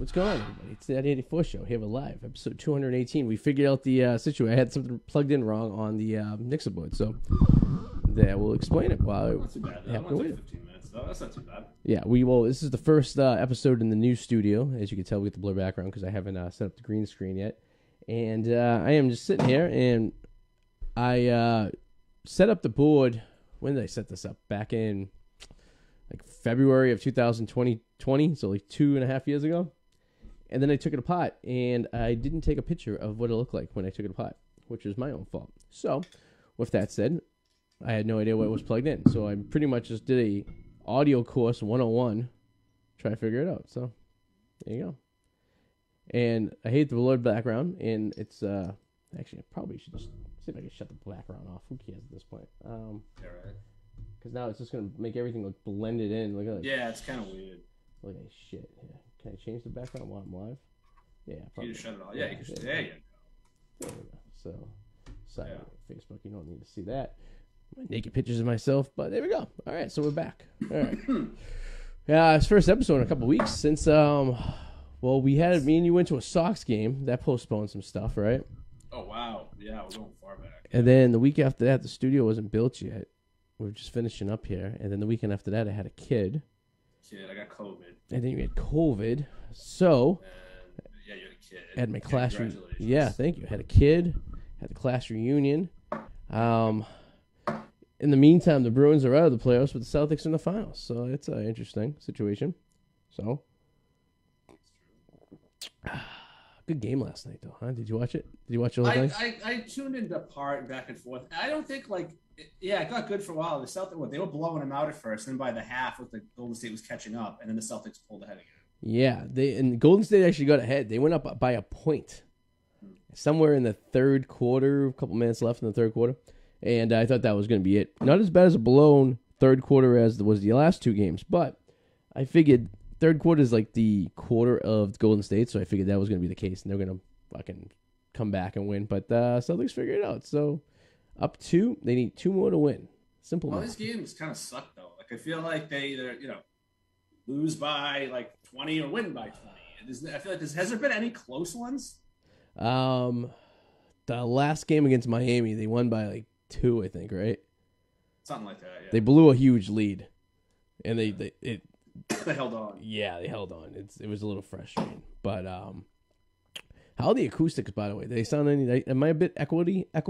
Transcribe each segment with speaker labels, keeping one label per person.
Speaker 1: What's going on, everybody? It's the 84 show here with live, episode 218. We figured out the situation. I had something plugged in wrong on the mixer board, so there we'll explain it while
Speaker 2: not too bad.
Speaker 1: it happened.
Speaker 2: 15 minutes, though. That's not too bad.
Speaker 1: Yeah, this is the first episode in the new studio. As you can tell, we get the blur background because I haven't set up the green screen yet. And I am just sitting here, and I set up the board. When did I set this up? Back in like February of 2020, so like 2.5 years ago. And then I took it apart, and I didn't take a picture of what it looked like when I took it apart, which is my own fault. So, with that said, I had no idea what was plugged in. So I pretty much just did a audio course 101, try to figure it out. So, there you go. And I hate the blurred background, and it's, actually, I probably should just see if I can shut the background off. Who cares at this point? Because now it's just going to make everything look blended in. Look at that.
Speaker 2: Yeah, it's kind of weird.
Speaker 1: Look at that shit. Yeah. Can I change the background while I'm live? Yeah, probably.
Speaker 2: You just shut it off. Yeah, you can just, there you go.
Speaker 1: There we go. So, sorry, Facebook, you don't need to see that. My naked pictures of myself, but there we go. All right, so we're back. All right. Yeah, it's first episode in a couple weeks since, me and you went to a Sox game. That postponed some stuff, right?
Speaker 2: Oh, wow. Yeah, we're going far back.
Speaker 1: And then the week after that, the studio wasn't built yet. We were just finishing up here. And then the weekend after that, I had a kid.
Speaker 2: I got COVID.
Speaker 1: And then you had COVID. So,
Speaker 2: yeah, you had a kid.
Speaker 1: I had my class reunion.
Speaker 2: Congratulations.
Speaker 1: Yeah, thank you. I had a kid. Had the class reunion. In the meantime, the Bruins are out of the playoffs, but the Celtics are in the finals. So it's an interesting situation. So, good game last night, though, huh? Did you watch it? Did you watch the whole thing?
Speaker 2: I tuned into part and back and forth. I don't think, it got good for a while. The Celtics, they were blowing them out at first, and by the half, the Golden State was catching up, and then the Celtics pulled ahead again.
Speaker 1: Yeah, and Golden State actually got ahead. They went up by a point somewhere in the third quarter, a couple minutes left in the third quarter, and I thought that was going to be it. Not as bad as a blown third quarter as was the last two games, but I figured third quarter is like the quarter of Golden State, so I figured that was going to be the case, and they're going to fucking come back and win. But Celtics figured it out, so up two, they need two more to win. Simple.
Speaker 2: Well, these games kind of suck, though. I feel like they either, lose by 20 or win by 20. I feel like has there been any close ones?
Speaker 1: The last game against Miami, they won by 2, I think, right?
Speaker 2: Something like that. Yeah.
Speaker 1: They blew a huge lead, and they
Speaker 2: held on.
Speaker 1: Yeah, they held on. It was a little frustrating, but how are the acoustics, by the way? Do they sound any? Am I a bit echoey?
Speaker 2: A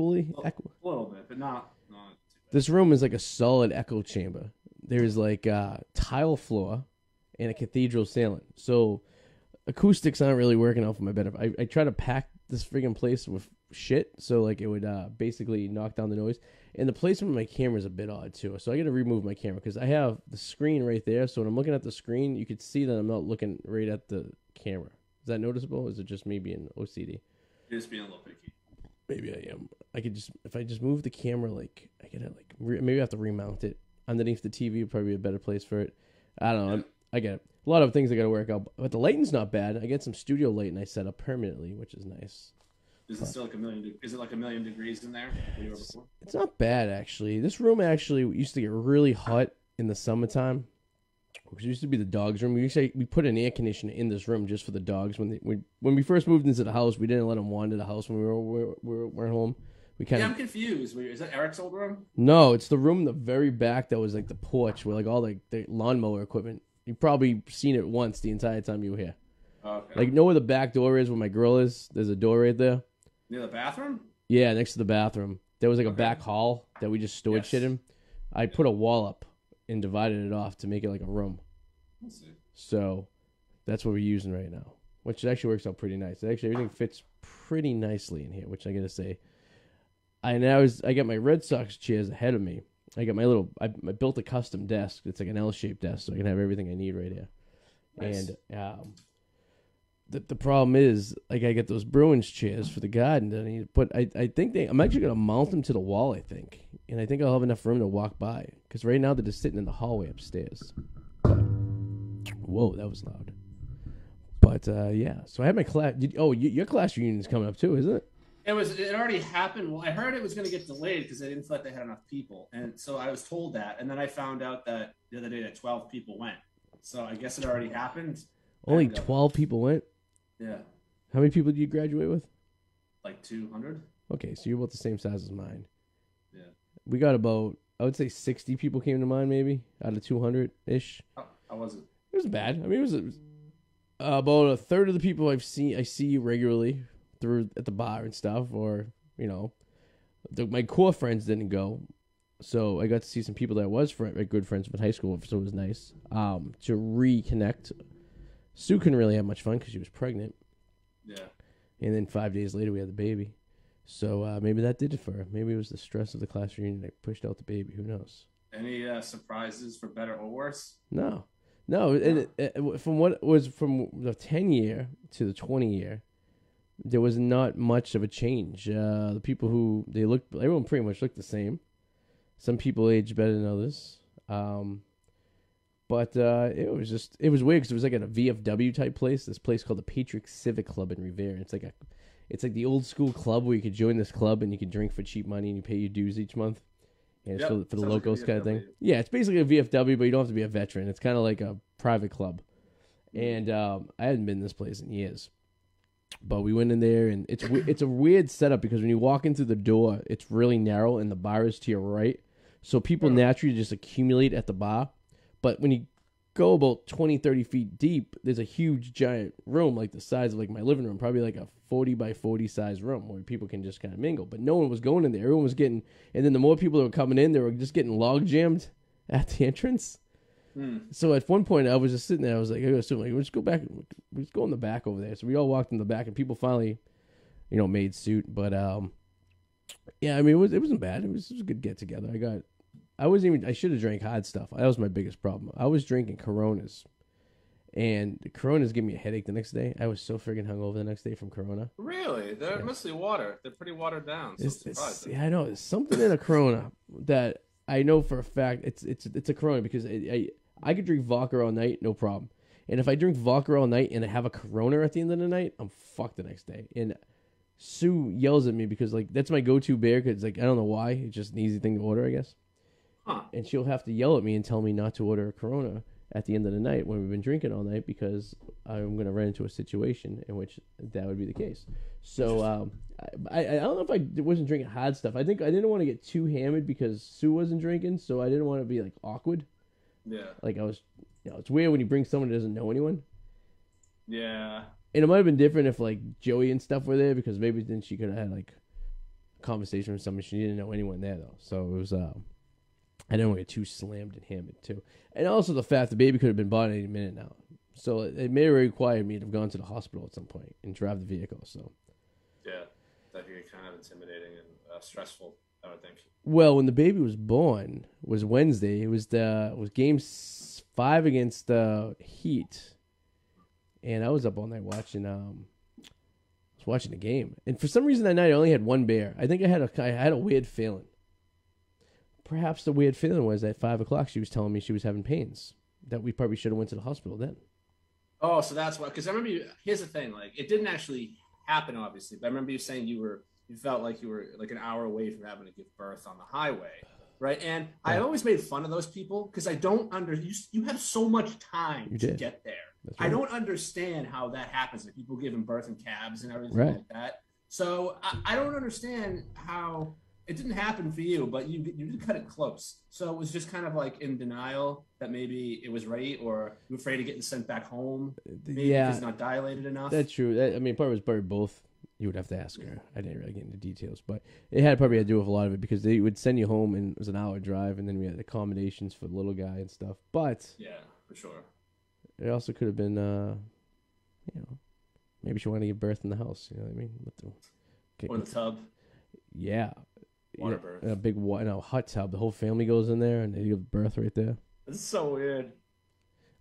Speaker 2: little bit, but not too bad.
Speaker 1: This room is like a solid echo chamber. There's tile floor and a cathedral ceiling. So acoustics aren't really working out for my benefit. I try to pack this friggin' place with shit so it would basically knock down the noise. And the placement of my camera is a bit odd too. So I got to remove my camera because I have the screen right there. So when I'm looking at the screen, you could see that I'm not looking right at the camera. Is that noticeable? Or is it just me being OCD?
Speaker 2: You're just being a little picky.
Speaker 1: Maybe I am. If I just move the camera, I gotta maybe I have to remount it underneath the TV. Would probably be a better place for it. I don't know.
Speaker 2: Yeah.
Speaker 1: I get it. A lot of things I gotta work out, but the lighting's not bad. I get some studio lighting I set up permanently, which is nice.
Speaker 2: Is it still Is it like a million degrees in there? Like you were before?
Speaker 1: It's not bad actually. This room actually used to get really hot in the summertime. Which used to be the dogs' room. We put an air conditioner in this room just for the dogs. When we first moved into the house, we didn't let them wander the house when we were home.
Speaker 2: I'm confused. Is that Eric's old room?
Speaker 1: No, it's the room in the very back that was the porch where all the lawnmower equipment. You've probably seen it once the entire time you were here.
Speaker 2: Okay.
Speaker 1: Know where the back door is where my girl is? There's a door right there.
Speaker 2: Near the bathroom?
Speaker 1: Yeah, next to the bathroom. There was a back hall that we just stored shit in. I put a wall up and divided it off to make it like a room.
Speaker 2: Let's see.
Speaker 1: So that's what we're using right now, which actually works out pretty nice. Actually, everything fits pretty nicely in here, which I gotta say. I got my Red Sox chairs ahead of me. I got I built a custom desk. It's like an L-shaped desk, so I can have everything I need right here.
Speaker 2: Nice.
Speaker 1: And the problem is, I get those Bruins chairs for the garden. And I need to put. I think I'm actually gonna mount them to the wall. I think, and I think I'll have enough room to walk by. Because right now they're just sitting in the hallway upstairs. Whoa, that was loud. But yeah, so I had my class. Your class reunion is coming up too, isn't it?
Speaker 2: It already happened. Well, I heard it was going to get delayed because they didn't feel like they had enough people, and so I was told that. And then I found out that the other day that 12 people went. So I guess it already happened.
Speaker 1: Only 12 people went?
Speaker 2: Yeah.
Speaker 1: How many people did you graduate with?
Speaker 2: Like 200.
Speaker 1: Okay, so you're about the same size as mine.
Speaker 2: Yeah.
Speaker 1: We got about, I would say 60 people came to mine maybe, out of 200-ish.
Speaker 2: How was it?
Speaker 1: It was bad. I mean, it was about a third of the people I see regularly through at the bar and stuff, or, you know, my core friends didn't go. So I got to see some people that I was good friends with high school, so it was nice to reconnect. Sue couldn't really have much fun because she was pregnant.
Speaker 2: Yeah.
Speaker 1: And then 5 days later, we had the baby. So maybe that did it for her. Maybe it was the stress of the class reunion that pushed out the baby. Who knows?
Speaker 2: Any surprises for better or worse?
Speaker 1: No. And from what was from the 10-year to the 20-year, there was not much of a change. The people everyone pretty much looked the same. Some people aged better than others. But it was weird because it was like at a VFW type place. This place called the Patriot Civic Club in Revere. It's like the old school club where you could join this club and you could drink for cheap money and you pay your dues each month. And it's for the locals like kind of thing. Yeah, it's basically a VFW, but you don't have to be a veteran. It's kind of like a private club. And I hadn't been in this place in years. But we went in there, and it's a weird setup because when you walk in through the door, it's really narrow, and the bar is to your right. So people naturally just accumulate at the bar. But when you go about 20, 30 feet deep, there's a huge, giant room like the size of like my living room, probably like a 40 by 40 size room where people can just kind of mingle. But no one was going in there. Everyone was getting, and then the more people that were coming in, they were just getting log jammed at the entrance. So at one point, I was just sitting there. I was like, let's go back. Let's go in the back over there. So we all walked in the back, and people finally, made suit. But yeah, I mean, it wasn't bad. It was a good get together. I should have drank hard stuff. That was my biggest problem. I was drinking Coronas, and the Coronas gave me a headache the next day. I was so friggin' hungover the next day from Corona.
Speaker 2: Really? They're mostly water. They're pretty watered down. So
Speaker 1: yeah, I know. There's something in a Corona that I know for a fact it's a Corona because I could drink vodka all night, no problem. And if I drink vodka all night and I have a Corona at the end of the night, I'm fucked the next day. And Sue yells at me because like that's my go-to beer because like I don't know why, it's just an easy thing to order, I guess.
Speaker 2: Huh.
Speaker 1: And she'll have to yell at me and tell me not to order a Corona at the end of the night when we've been drinking all night because I'm going to run into a situation in which that would be the case. So I don't know if I wasn't drinking hard stuff. I think I didn't want to get too hammered because Sue wasn't drinking, so I didn't want to be like awkward.
Speaker 2: Yeah.
Speaker 1: Like I was, it's weird when you bring someone that doesn't know anyone.
Speaker 2: Yeah.
Speaker 1: And it might have been different if like Joey and stuff were there because maybe then she could have had like a conversation with someone. She didn't know anyone there though. So it was, I didn't want to get too slammed and hammered too. And also the fact the baby could have been born any minute now. So it may have required me to have gone to the hospital at some point and drive the vehicle. So
Speaker 2: yeah, that could get kind of intimidating and stressful, I would think.
Speaker 1: Well, when the baby was born was Wednesday. It was game 5 against the Heat, and I was up all night watching. Was watching the game, and for some reason that night I only had one beer. I think I had a weird feeling. Perhaps the weird feeling was at 5 o'clock she was telling me she was having pains. That we probably should have went to the hospital then.
Speaker 2: Oh, so that's why. Because I remember here's the thing. Like it didn't actually happen, obviously, but I remember you saying you felt like you were like an hour away from having to give birth on the highway, right? And I always made fun of those people because I don't you have so much time to get there. Right. I don't understand how that happens. Like people giving birth in cabs and everything like that. So I don't understand how it didn't happen for you, but you did cut it close. So it was just kind of like in denial that maybe it was right, or you were afraid of getting sent back home. Maybe because it's not dilated enough. That's
Speaker 1: true. I mean, probably both. You would have to ask her. I didn't really get into details, but it probably had to do with a lot of it because they would send you home and it was an hour drive, and then we had accommodations for the little guy and stuff. But
Speaker 2: yeah, for sure.
Speaker 1: It also could have been, maybe she wanted to give birth in the house. You know what I mean?
Speaker 2: Or the tub.
Speaker 1: Yeah.
Speaker 2: Water birth.
Speaker 1: A big hot tub. The whole family goes in there and they give birth right there.
Speaker 2: This is so weird.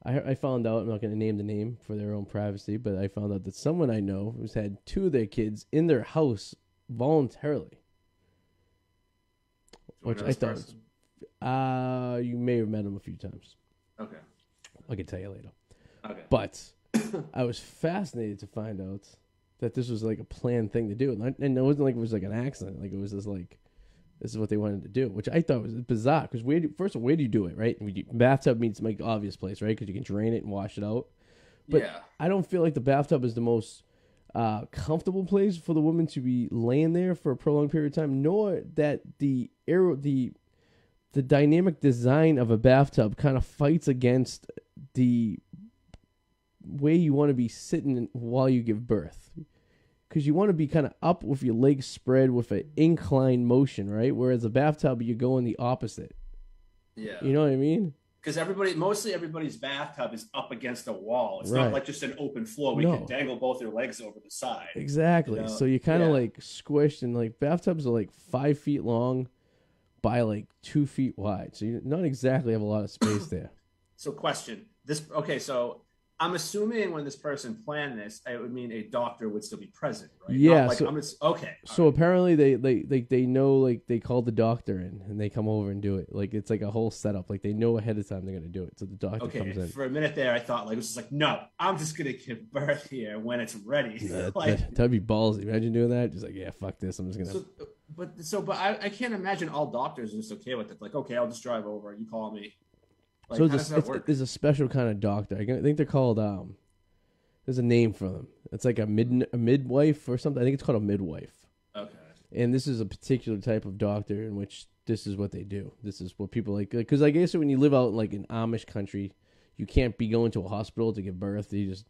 Speaker 1: I found out, I'm not going to name the name for their own privacy, but I found out that someone I know who's had 2 of their kids in their house voluntarily. Which I thought was, you may have met him a few times.
Speaker 2: Okay.
Speaker 1: I can tell you later.
Speaker 2: Okay.
Speaker 1: But I was fascinated to find out that this was like a planned thing to do. And it wasn't like it was like an accident. Like it was just like, this is what they wanted to do, which I thought was bizarre. Because first of all, where do you do it, right? Bathtub means like obvious place, right? Because you can drain it and wash it out. But
Speaker 2: Yeah.
Speaker 1: I don't feel like the bathtub is the most comfortable place for the woman to be laying there for a prolonged period of time, nor that the dynamic design of a bathtub kind of fights against the way you want to be sitting while you give birth. Because you want to be kind of up with your legs spread with an inclined motion, right? Whereas a bathtub, you're going the opposite.
Speaker 2: Yeah.
Speaker 1: You know what I mean?
Speaker 2: Because mostly everybody's bathtub is up against a wall. It's
Speaker 1: Right.
Speaker 2: not like just an open floor where you
Speaker 1: No.
Speaker 2: can dangle both your legs over the side.
Speaker 1: Exactly.
Speaker 2: You know?
Speaker 1: So you're kind of
Speaker 2: Yeah.
Speaker 1: like squished, and like bathtubs are like 5 feet long by like 2 feet wide. So you not exactly have a lot of space there.
Speaker 2: So question. So I'm assuming when this person planned this, it would mean a doctor would still be present, right?
Speaker 1: Yeah,
Speaker 2: Not like,
Speaker 1: so-
Speaker 2: okay.
Speaker 1: So apparently they know, like they call the doctor in and they come over and do it. Like it's like a whole setup. Like they know ahead of time they're gonna do it. So the doctor comes in.
Speaker 2: For a minute there, I thought like it was just like, no, I'm just gonna give birth here when it's ready.
Speaker 1: That'd be ballsy. Imagine doing that. Just like, yeah, fuck this. I'm just gonna.
Speaker 2: But I can't imagine all doctors are just okay with it. Like, okay, I'll just drive over. You call me. Like,
Speaker 1: So
Speaker 2: how does that work?
Speaker 1: there's a special kind of doctor. I think they're called. There's a name for them. It's like a midwife or something. I think it's called a midwife.
Speaker 2: Okay.
Speaker 1: And this is a particular type of doctor in which this is what they do. This is what people like. Because I guess when you live out in like an Amish country, you can't be going to a hospital to give birth. You just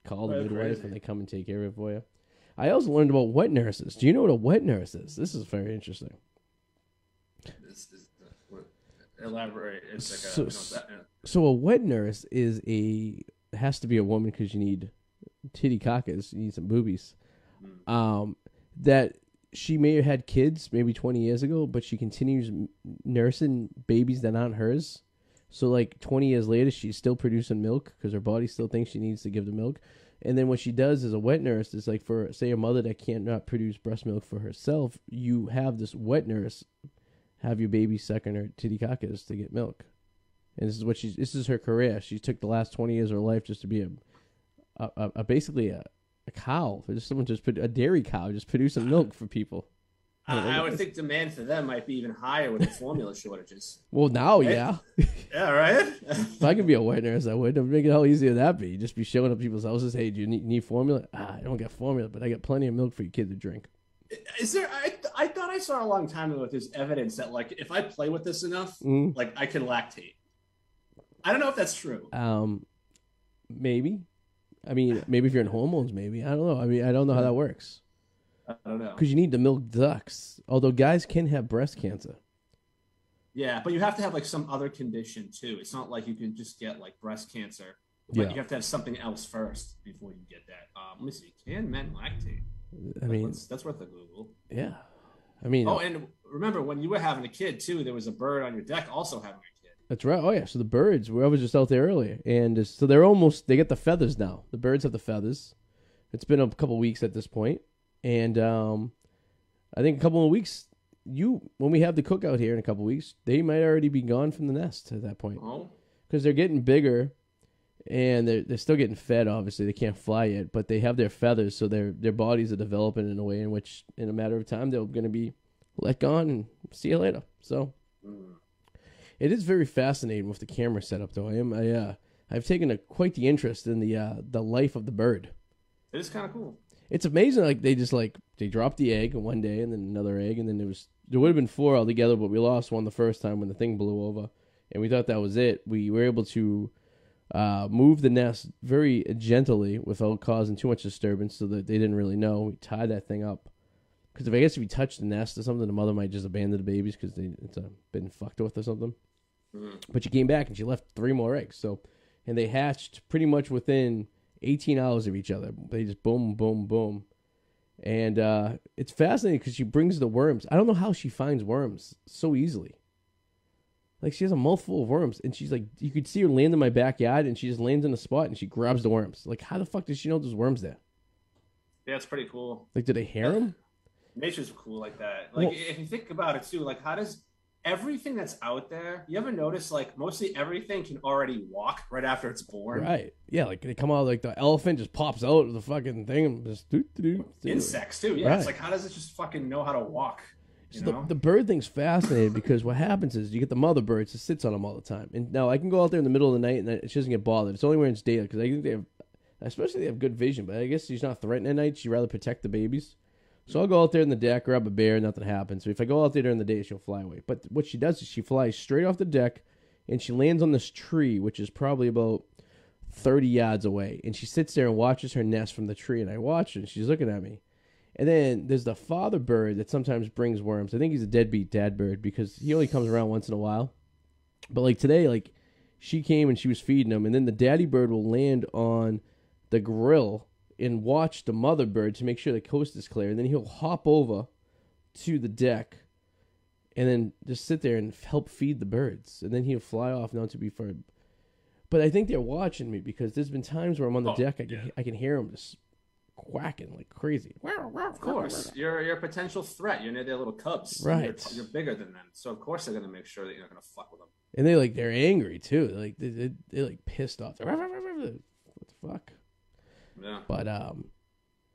Speaker 1: call the midwife
Speaker 2: crazy.
Speaker 1: and they come and take care of it for you. I also learned about wet nurses. Do you know what a wet nurse is? This is very interesting.
Speaker 2: Elaborate. It's like
Speaker 1: So a wet nurse has to be a woman because you need titty cockers, you need some boobies. That she may have had kids maybe 20 years ago, but she continues nursing babies that aren't hers. So like 20 years later, she's still producing milk because her body still thinks she needs to give the milk. And then what she does as a wet nurse is like for, say, a mother that can't not produce breast milk for herself, you have this wet nurse have your baby sucking her titty cockers to get milk. And this is her career. She took the last 20 years of her life just to be basically a cow. Just someone just put a dairy cow just producing milk for people.
Speaker 2: I would think demand for them might be even higher with the formula shortages.
Speaker 1: Well, now,
Speaker 2: right?
Speaker 1: yeah.
Speaker 2: Yeah, right?
Speaker 1: If I could be a wet nurse, I would. Make it how easy would that be? You just be showing up at people's houses. Hey, do you need formula? I don't get formula, but I got plenty of milk for your kid to drink.
Speaker 2: Is there? I thought I saw a long time ago that there's evidence that like if I play with this enough, like I can lactate. I don't know if that's true.
Speaker 1: Maybe. I mean, maybe if you're in hormones, maybe. I don't know. I mean, I don't know how that works.
Speaker 2: I don't know.
Speaker 1: Because you need to milk ducks. Although guys can have breast cancer.
Speaker 2: Yeah, but you have to have like some other condition too. It's not like you can just get like breast cancer. But you have to have something else first before you get that. Let me see. Can men lactate?
Speaker 1: I mean,
Speaker 2: that's worth a Google.
Speaker 1: Yeah. I mean.
Speaker 2: Oh, and remember when you were having a kid too, there was a bird on your deck also having a kid.
Speaker 1: That's right. Oh yeah. So the birds. I was just out there earlier, and so they get the feathers now. The birds have the feathers. It's been a couple weeks at this point, and I think a couple of weeks. When we have the cookout here in a couple of weeks, they might already be gone from the nest at that point.
Speaker 2: Oh.
Speaker 1: Because they're getting bigger, and they're still getting fed. Obviously, they can't fly yet, but they have their feathers, so their bodies are developing in a way in which, in a matter of time, they're going to be let gone and see you later. So. It is very fascinating with the camera setup, though. I've taken quite the interest in the life of the bird.
Speaker 2: It is kind of cool.
Speaker 1: It's amazing. Like they dropped the egg one day, and then another egg, and then there would have been 4 altogether, but we lost one the first time when the thing blew over, and we thought that was it. We were able to move the nest very gently without causing too much disturbance, so that they didn't really know. We tied that thing up. Because if you touch the nest or something, the mother might just abandon the babies because it's been fucked with or something. But she came back and she left 3 more eggs. And they hatched pretty much within 18 hours of each other. They just boom, boom, boom. And it's fascinating because she brings the worms. I don't know how she finds worms so easily. Like she has a mouthful of worms, and she's like, you could see her land in my backyard, and she just lands in a spot and she grabs the worms. Like, how the fuck does she know there's worms there?
Speaker 2: Yeah, it's pretty cool.
Speaker 1: Like, did they hear them?
Speaker 2: Nature's cool like that. Like, if you think about it too, like, how does everything that's out there, you ever notice, like, mostly everything can already walk right after it's born?
Speaker 1: Right. Yeah, like, they come out, like, the elephant just pops out of the fucking thing and just do.
Speaker 2: Insects, too. Yeah,
Speaker 1: Right.
Speaker 2: It's like, how does it just fucking know how to walk? You
Speaker 1: So
Speaker 2: know?
Speaker 1: the bird thing's fascinating because what happens is you get the mother bird, so it sits on them all the time. And now I can go out there in the middle of the night and she doesn't get bothered. It's only when it's daylight because I think they have, especially they have good vision. But I guess she's not threatening at night. She'd rather protect the babies. So I'll go out there in the deck, grab a bear, nothing happens. So if I go out there during the day, she'll fly away. But what she does is she flies straight off the deck and she lands on this tree, which is probably about 30 yards away. And she sits there and watches her nest from the tree. And I watch her and she's looking at me. And then there's the father bird that sometimes brings worms. I think he's a deadbeat dad bird because he only comes around once in a while. But like today, like she came and she was feeding him, and then the daddy bird will land on the grill and watch the mother bird to make sure the coast is clear. And then he'll hop over to the deck and then just sit there and help feed the birds. And then he'll fly off, not to be far. But I think they're watching me because there's been times where I'm on the deck, I can hear them just quacking like crazy.
Speaker 2: Of course, you're a potential threat. You're near their little cubs.
Speaker 1: Right.
Speaker 2: You're bigger than them, so of course they're gonna make sure that you're not gonna fuck with them.
Speaker 1: And they're angry too. Like they're like pissed off. What the fuck?
Speaker 2: Yeah.
Speaker 1: But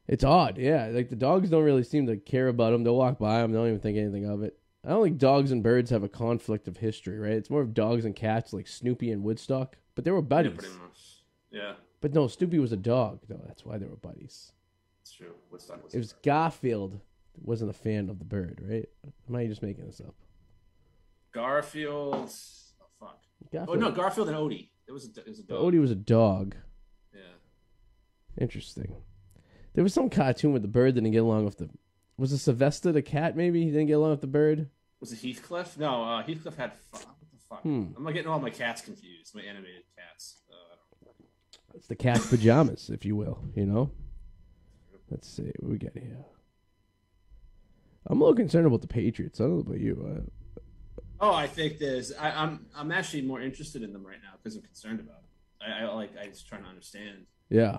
Speaker 1: it's odd. Yeah, like the dogs don't really seem to care about them. They'll walk by them. They don't even think anything of it. I don't think dogs and birds have a conflict of history, right? It's more of dogs and cats, like Snoopy and Woodstock. But they were buddies.
Speaker 2: Yeah, pretty much. Yeah.
Speaker 1: But no, Snoopy was a dog, though. That's why they were buddies.
Speaker 2: It's true. Woodstock was.
Speaker 1: It was Garfield wasn't a fan of the bird, right? Am I just making this up?
Speaker 2: Garfield. Oh fuck.
Speaker 1: Garfield.
Speaker 2: Oh no, Garfield and Odie. It was a dog.
Speaker 1: Odie was a dog.
Speaker 2: Yeah.
Speaker 1: Interesting. There was some cartoon with the bird that didn't get along with the. Was it Sylvester the cat? Maybe he didn't get along with the bird.
Speaker 2: Was it Heathcliff? No, Heathcliff had. What the fuck? I'm getting all my cats confused. My animated cats.
Speaker 1: It's the cat's pajamas, if you will. You know. Let's see what we got here. I'm a little concerned about the Patriots. I don't know about you.
Speaker 2: I think there's. I'm actually more interested in them right now because I'm concerned about it. I just trying to understand.
Speaker 1: Yeah.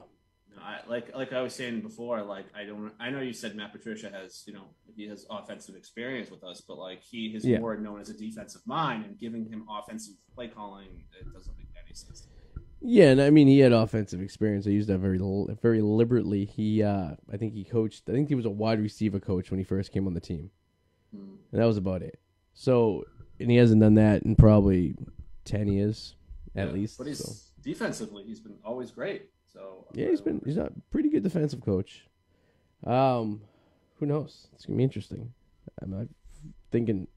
Speaker 2: Like I was saying before, like I know you said Matt Patricia has, he has offensive experience with us, but like he is more known as a defensive mind, and giving him offensive play calling, it doesn't make any sense.
Speaker 1: Yeah, and I mean he had offensive experience. I used that very liberally. I think he coached. I think he was a wide receiver coach when he first came on the team, and that was about it. So, and he hasn't done that in probably 10 years at least.
Speaker 2: But defensively, he's been always great. So
Speaker 1: yeah, he's a pretty good defensive coach. Who knows? It's gonna be interesting. I'm thinking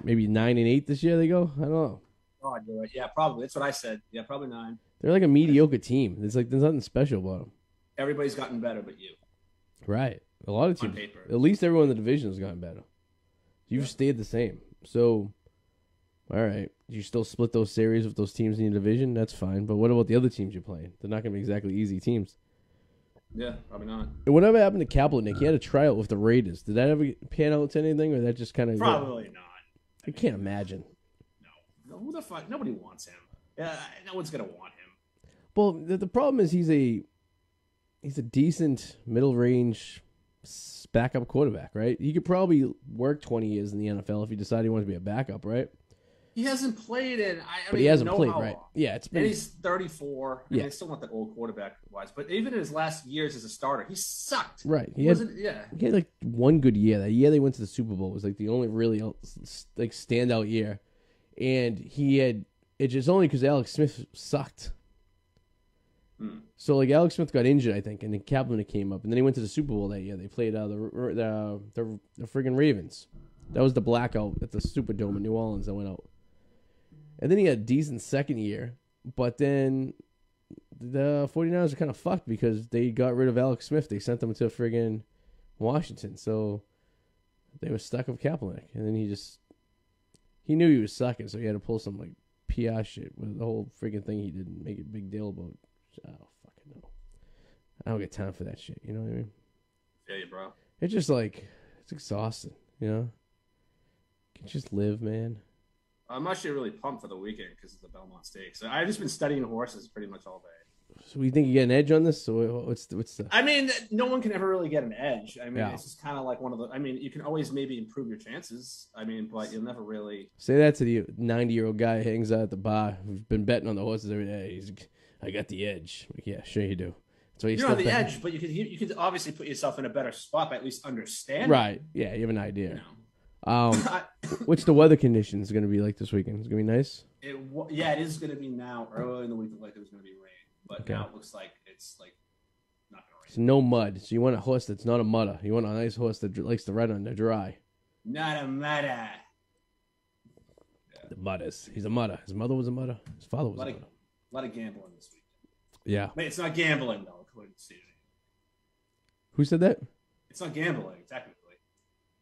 Speaker 1: maybe 9-8 this year. They go. I don't know.
Speaker 2: Oh, you're right. Yeah, probably. That's what I said. Yeah, probably 9.
Speaker 1: They're like a mediocre team. There's nothing special about them.
Speaker 2: Everybody's gotten better, but you.
Speaker 1: Right. A lot of teams.
Speaker 2: On paper.
Speaker 1: At least everyone in the division has gotten better. You've stayed the same. So, all right. You still split those series with those teams in your division? That's fine. But what about the other teams you're playing? They're not going to be exactly easy teams.
Speaker 2: Yeah, probably not.
Speaker 1: And whatever happened to Kaepernick? He had a tryout with the Raiders. Did that ever pan out to anything, or that just kind of...
Speaker 2: Probably not.
Speaker 1: I can't imagine.
Speaker 2: No, who the fuck? Nobody wants him. Yeah, no one's going to want him.
Speaker 1: Well, the problem is he's a decent middle-range backup quarterback, right? He could probably work 20 years in the NFL if he decided he wanted to be a backup, right?
Speaker 2: He hasn't played in.
Speaker 1: But he hasn't played, right? Yeah, it's been.
Speaker 2: And he's 34. Yeah, he's still not that old quarterback-wise. But even in his last years as a starter, he sucked.
Speaker 1: Right. He had like one good year. That year they went to the Super Bowl was like the only really like standout year, and he had it just only because Alex Smith sucked. So like Alex Smith got injured, I think, and then Kaepernick came up, and then he went to the Super Bowl that year. They played the friggin' Ravens. That was the blackout at the Superdome in New Orleans that went out. And then he had a decent second year, but then the 49ers are kind of fucked because they got rid of Alex Smith. They sent him to friggin' Washington, so they were stuck with Kaepernick. And then he knew he was sucking, so he had to pull some like PR shit with the whole friggin' thing he did and make a big deal about. Oh, fucking no. I don't get time for that shit, you know what I mean?
Speaker 2: Yeah, bro.
Speaker 1: It's just like, it's exhausting, you know? You can just live, man.
Speaker 2: I'm actually really pumped for the weekend because of the Belmont Stakes. I've just been studying horses pretty much all day.
Speaker 1: So you think you get an edge on this? So what's the?
Speaker 2: I mean, no one can ever really get an edge. I mean, It's just kind of like one of the. I mean, you can always maybe improve your chances. I mean, but you'll never really
Speaker 1: say that to the 90-year-old guy who hangs out at the bar who's been betting on the horses every day. I got the edge. Like, yeah, sure you do. That's why
Speaker 2: you don't have the edge, but you could obviously put yourself in a better spot by at least understanding.
Speaker 1: Right? Yeah, you have an idea.
Speaker 2: I,
Speaker 1: What's the weather conditions going to be like this weekend? It's going to be nice.
Speaker 2: Yeah, it is going to be now. Earlier in the week, it looked like it was going to be rain, but
Speaker 1: Okay.
Speaker 2: now it looks like it's like not going to
Speaker 1: It's
Speaker 2: rain.
Speaker 1: no mud. So you want a horse that's not a mudder. You want a nice horse that likes to ride on the dry.
Speaker 2: Not a matter.
Speaker 1: The mudders. He's a mudder. His mother was a mudder. His father was a mudder.
Speaker 2: A lot of gambling this weekend.
Speaker 1: Yeah.
Speaker 2: Wait, it's not gambling though, according to CJ.
Speaker 1: Who said that?
Speaker 2: It's not gambling technically.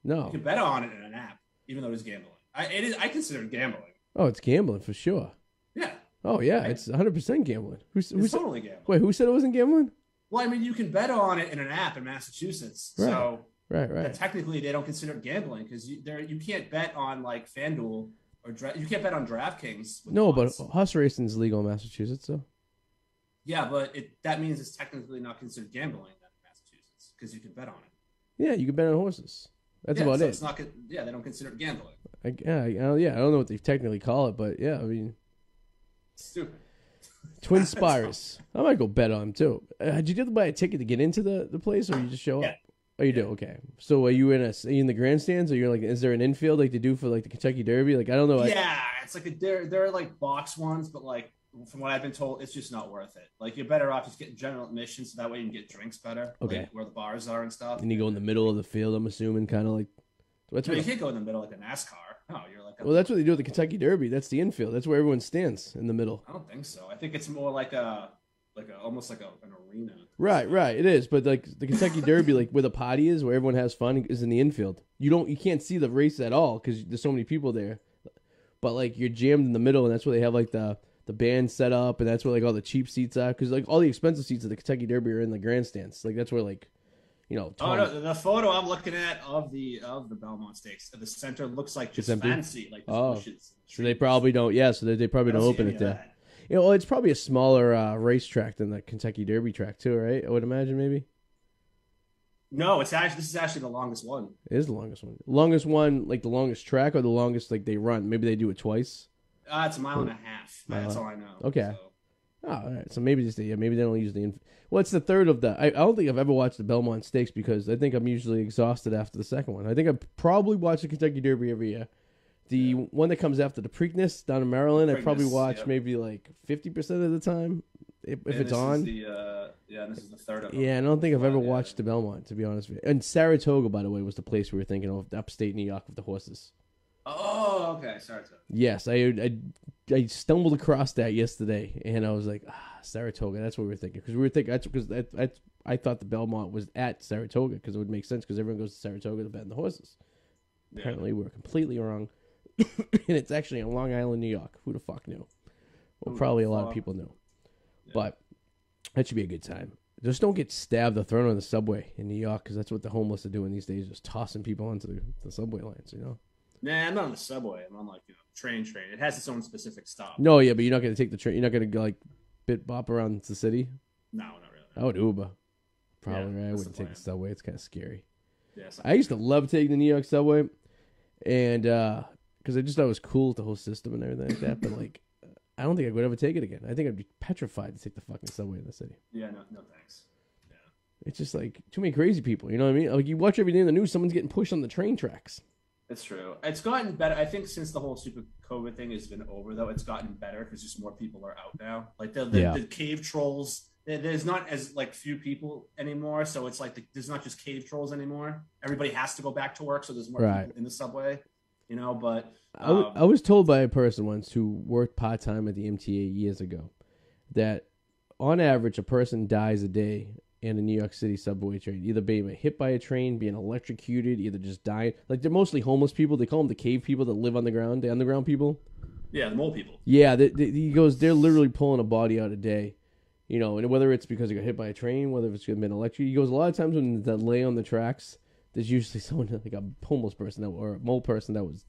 Speaker 1: No.
Speaker 2: You can bet on it in an app, even though it's gambling. It is. I consider it gambling.
Speaker 1: Oh, it's gambling for sure.
Speaker 2: Yeah.
Speaker 1: Oh yeah, it's 100% gambling. Who
Speaker 2: It's
Speaker 1: said?
Speaker 2: totally gambling.
Speaker 1: Wait, who said it wasn't gambling?
Speaker 2: Well, I mean, you can bet on it in an app in Massachusetts,
Speaker 1: Right.
Speaker 2: so
Speaker 1: Right.
Speaker 2: technically they don't consider it gambling because you can't bet on like FanDuel or you can't bet on DraftKings. with
Speaker 1: No, but
Speaker 2: odds.
Speaker 1: horse racing is legal in Massachusetts, so.
Speaker 2: Yeah, but that means it's technically not considered gambling in Massachusetts because you can bet on it.
Speaker 1: Yeah, you can bet on horses. That's
Speaker 2: yeah,
Speaker 1: about
Speaker 2: so
Speaker 1: it.
Speaker 2: It's not. Yeah, they don't consider it gambling.
Speaker 1: I don't know what they technically call it, but yeah, I mean,
Speaker 2: Stupid.
Speaker 1: Twin Spires. I might go bet on them too. Did you have to buy a ticket to get into the place, or you just show
Speaker 2: Yeah.
Speaker 1: up? Oh, you do. Okay. So are you are you in the grandstands, or you're like, is there an infield like they do for like the Kentucky Derby? Like I don't know.
Speaker 2: Yeah, it's like they're like box ones, but like from what I've been told, it's just not worth it. Like you're better off just getting general admission, so that way you can get drinks better.
Speaker 1: Okay.
Speaker 2: Like, where the bars are and stuff.
Speaker 1: And you go in the middle of the field. I'm assuming, kind of like. That's
Speaker 2: No,
Speaker 1: what
Speaker 2: you can't go in the middle like a NASCAR. No, you're like.
Speaker 1: well, that's what they do at the Kentucky Derby. That's the infield. That's where everyone stands in the middle.
Speaker 2: I don't think so. I think it's more like almost like an arena.
Speaker 1: Right. It is, but like the Kentucky Derby, like where the potty is, where everyone has fun, is in the infield. You can't see the race at all because there's so many people there. But like you're jammed in the middle, and that's where they have like the band set up, and that's where like all the cheap seats are. Because like all the expensive seats at the Kentucky Derby are in the grandstands. Like that's where like,
Speaker 2: Oh no, the photo I'm looking at of the Belmont Stakes at the center looks like just
Speaker 1: empty?
Speaker 2: fancy, like bushes.
Speaker 1: So they probably don't. Yeah, so they probably don't open it there. You know, well, it's probably a smaller racetrack than the Kentucky Derby track too, right? I would imagine maybe.
Speaker 2: No, this is actually the longest one.
Speaker 1: It is the longest one. Longest one, like the longest track, or the longest like they run. Maybe they do it twice.
Speaker 2: It's a mile and a half. That's all I know.
Speaker 1: Okay.
Speaker 2: So.
Speaker 1: Oh, all right. So maybe maybe they don't use the. Well, it's the third of the. I don't think I've ever watched the Belmont Stakes because I think I'm usually exhausted after the second one. I think I probably watch the Kentucky Derby every year. The one that comes after the Preakness down in Maryland, I probably watch maybe like 50% of the time if it's on.
Speaker 2: This is the third of them.
Speaker 1: Yeah, I don't think I've ever watched the Belmont, to be honest with you. And Saratoga, by the way, was the place we were thinking of, upstate New York with the horses.
Speaker 2: Oh, okay. Saratoga.
Speaker 1: Yes, I stumbled across that yesterday, and I was like, Saratoga. That's what we were thinking because I thought the Belmont was at Saratoga because it would make sense because everyone goes to Saratoga to bet on the horses. Yeah. Apparently, we're completely wrong, and it's actually in Long Island, New York. Who the fuck knew? Well, probably a lot of people knew, but that should be a good time. Just don't get stabbed or thrown on the subway in New York because that's what the homeless are doing these days, just tossing people onto the subway lines. You know.
Speaker 2: Nah, I'm not on the subway. I'm on like train. It has its own specific stop.
Speaker 1: No, yeah, but you're not going to take the train. You're not going to like bop around the city.
Speaker 2: No, not really.
Speaker 1: I would Uber. Probably, right? I
Speaker 2: that's
Speaker 1: wouldn't take the subway. It's kind of scary.
Speaker 2: Yeah,
Speaker 1: I used to love taking the New York subway, and because I just thought it was cool, the whole system and everything like that. But like, I don't think I would ever take it again. I think I'd be petrified to take the fucking subway in the city.
Speaker 2: Yeah, no thanks. Yeah,
Speaker 1: it's just like too many crazy people. You know what I mean? Like you watch every day in the news, someone's getting pushed on the train tracks.
Speaker 2: It's true. It's gotten better. I think since the whole super COVID thing has been over, though, it's gotten better because just more people are out now. Like the cave trolls, there's not as like few people anymore. So it's like there's not just cave trolls anymore. Everybody has to go back to work, so there's more people in the subway. You know, but
Speaker 1: I was told by a person once who worked part time at the MTA years ago that on average a person dies a day in a New York City subway train, either being hit by a train, being electrocuted, either just dying. Like they're mostly homeless people. They call them the cave people that live on the ground, the underground people.
Speaker 2: Yeah, the mole people.
Speaker 1: Yeah, he goes, they're literally pulling a body out a day, you know, and whether it's because they got hit by a train, whether it's been electrocuted. He goes, a lot of times when they lay on the tracks, there's usually someone like a homeless person or a mole person that was,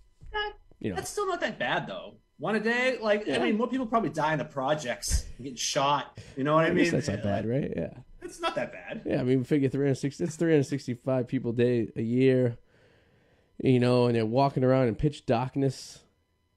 Speaker 1: you know.
Speaker 2: That's still not that bad though. One a day, like I mean, more people probably die in the projects and getting shot. You know what I mean?
Speaker 1: That's not bad, right? Yeah.
Speaker 2: It's not that bad.
Speaker 1: Yeah, I mean, figure 360. It's 365 people a year, you know, and they're walking around in pitch darkness.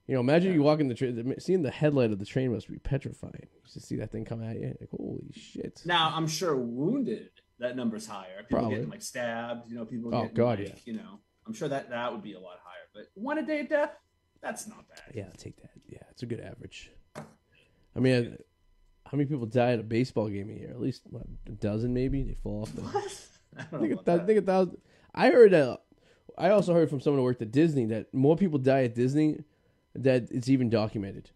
Speaker 1: You know, imagine you walk in the train, seeing the headlight of the train must be petrifying. You just see that thing come at you, like holy shit.
Speaker 2: Now, I'm sure wounded, that number's higher. People
Speaker 1: Probably.
Speaker 2: getting like stabbed. You know, people.
Speaker 1: Oh
Speaker 2: getting,
Speaker 1: God,
Speaker 2: like,
Speaker 1: yeah.
Speaker 2: You know, I'm sure that would be a lot higher But 1 a day of death, that's not bad.
Speaker 1: Yeah, I'll take that. Yeah, it's a good average. I mean, how many people die at a baseball game a year? At least what, a dozen, maybe. They fall off.
Speaker 2: What? I don't
Speaker 1: I
Speaker 2: know about that.
Speaker 1: think 1,000. I heard. I also heard from someone who worked at Disney that more people die at Disney that it's even documented.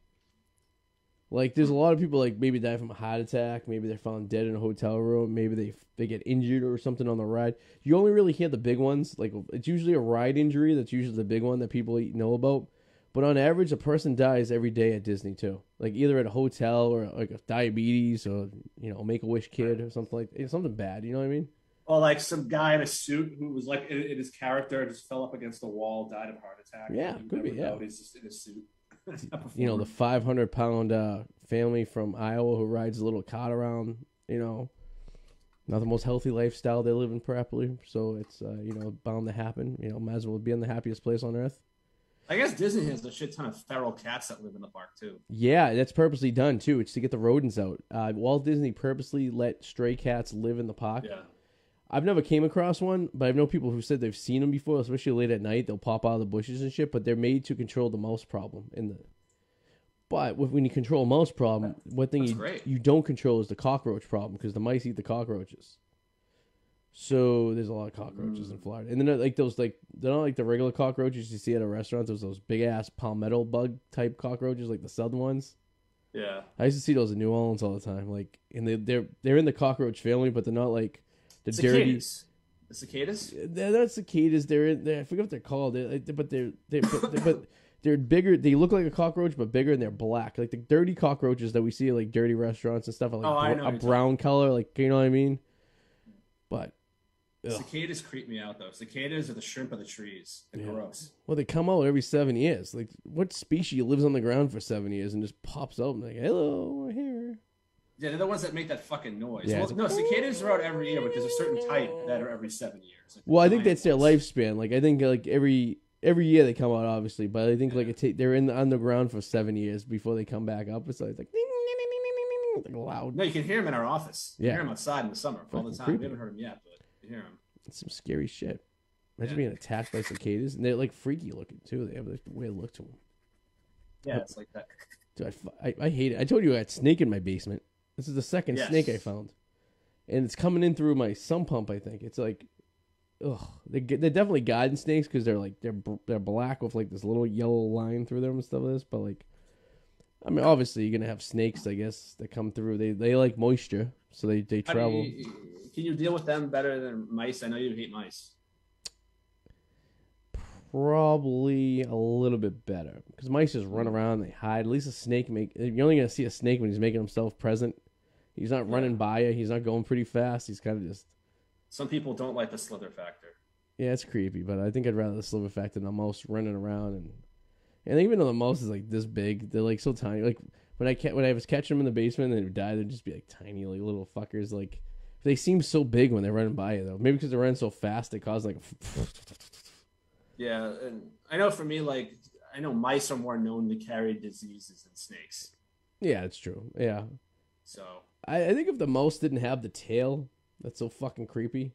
Speaker 1: Like, there's a lot of people like maybe die from a heart attack. Maybe they're found dead in a hotel room. Maybe they get injured or something on the ride. You only really hear the big ones. Like, it's usually a ride injury. That's usually the big one that people know about. But on average, a person dies every day at Disney too. Like either at a hotel or like a diabetes or Make-A-Wish kid or something something bad. You know what I mean?
Speaker 2: Or like some guy in a suit who was like in his character just fell up against the wall, died of a heart attack.
Speaker 1: Yeah, could be. Yeah,
Speaker 2: he's just in a suit.
Speaker 1: The 500-pound family from Iowa who rides a little cart around. Not the most healthy lifestyle they're living properly. So it's bound to happen. Might as well be in the happiest place on earth.
Speaker 2: I guess Disney has a shit ton of feral cats that live in the park too.
Speaker 1: Yeah, that's purposely done too. It's to get the rodents out. Walt Disney purposely let stray cats live in the park.
Speaker 2: Yeah.
Speaker 1: I've never came across one, but I know people who said they've seen them before, especially late at night. They'll pop out of the bushes and shit, but they're made to control the mouse problem. But when you control a mouse problem, one thing you don't control is the cockroach problem because the mice eat the cockroaches. So there's a lot of cockroaches in Florida, and they're not like they're not like the regular cockroaches you see at a restaurant. There's those big ass palmetto bug type cockroaches, like the southern ones.
Speaker 2: Yeah,
Speaker 1: I used to see those in New Orleans all the time. Like, and they're in the cockroach family, but they're not like the
Speaker 2: cicadas. The cicadas?
Speaker 1: They're not cicadas. I forget what they're called. But they're bigger. They look like a cockroach, but bigger, and they're black. Like the dirty cockroaches that we see at like dirty restaurants and stuff are like a brown color. Like, you know what I mean? But
Speaker 2: cicadas creep me out though. Cicadas are the shrimp of the trees. They're gross.
Speaker 1: Well, they come out every 7 years. Like, what species lives on the ground for 7 years and just pops out and like, hello, we're here?
Speaker 2: Yeah, they're the ones that make that fucking noise.
Speaker 1: Yeah,
Speaker 2: no, cicadas are out every year, but there's a certain type that are every 7 years. Like
Speaker 1: well, I think that's their lifespan. Like, I think like every year they come out, obviously, but I think like they're in the underground for 7 years before they come back up. It's like loud.
Speaker 2: No, you can hear them in our office. You hear them outside in the summer all the time.
Speaker 1: Creepy.
Speaker 2: We haven't heard them yet, but you hear them.
Speaker 1: It's some scary shit. Imagine being attacked by cicadas, and they're like freaky looking too. They have like a weird look to them.
Speaker 2: Yeah, it's like that.
Speaker 1: Dude, I hate it. I told you I had snake in my basement. This is the second snake I found, and it's coming in through my sump pump. I think it's like, ugh. They're definitely garden snakes because they're black with like this little yellow line through them and stuff like this. But like, I mean, obviously you're gonna have snakes, I guess, that come through. They like moisture, so they travel.
Speaker 2: Can you deal with them better than mice? I know you hate mice.
Speaker 1: Probably a little bit better because mice just run around, they hide. At least a snake you're only gonna see a snake when he's making himself present. He's not running by you. He's not going pretty fast. He's kind of just.
Speaker 2: Some people don't like the slither factor.
Speaker 1: Yeah, it's creepy, but I think I'd rather the slither factor than a mouse running around and even though the mouse is like this big, they're like so tiny. Like when I was catching them in the basement and they would die, they'd just be like tiny, like little fuckers. Like they seem so big when they're running by you though. Maybe because they're running so fast, they cause like.
Speaker 2: Yeah, and I know for me, like I know mice are more known to carry diseases than snakes.
Speaker 1: Yeah, it's true. Yeah.
Speaker 2: So
Speaker 1: I think if the mouse didn't have the tail, that's so fucking creepy,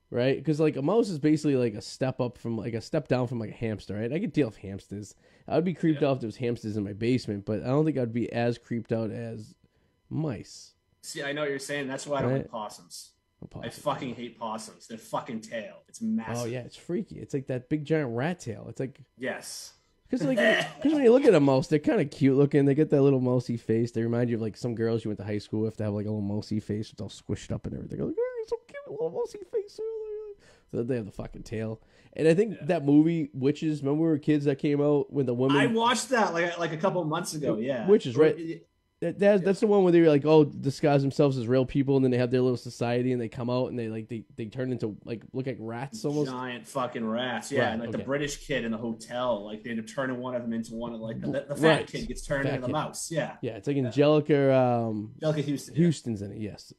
Speaker 1: right? Because like a mouse is basically like a step down from like a hamster, right? I could deal with hamsters. I would be creeped out if there was hamsters in my basement, but I don't think I'd be as creeped out as mice.
Speaker 2: See, I know what you're saying. That's why I don't like possums. I fucking hate possums. Their fucking tail. It's massive.
Speaker 1: Oh yeah, it's freaky. It's like that big giant rat tail. It's like
Speaker 2: yes.
Speaker 1: Because when you look at a mouse, they're kind of cute looking. They get that little mousy face. They remind you of like some girls you went to high school with to have like a little mousy face. It's all squished up and everything. Like, oh, you're so cute, little mousy face. So they have the fucking tail. And I think that movie Witches. Remember we were kids that came out when the woman.
Speaker 2: I watched that like a couple months ago. Yeah,
Speaker 1: Witches, right? That's the one where they're like, oh, disguise themselves as real people, and then they have their little society, and they come out and they turn into like look like rats almost.
Speaker 2: Giant fucking rats, yeah. Right, and like the British kid in the hotel, like they end up turning one of them into one of like the fat kid gets turned into the mouse. Yeah,
Speaker 1: yeah. It's like Angelica.
Speaker 2: Angelica Houston.
Speaker 1: Houston's in it. Yes.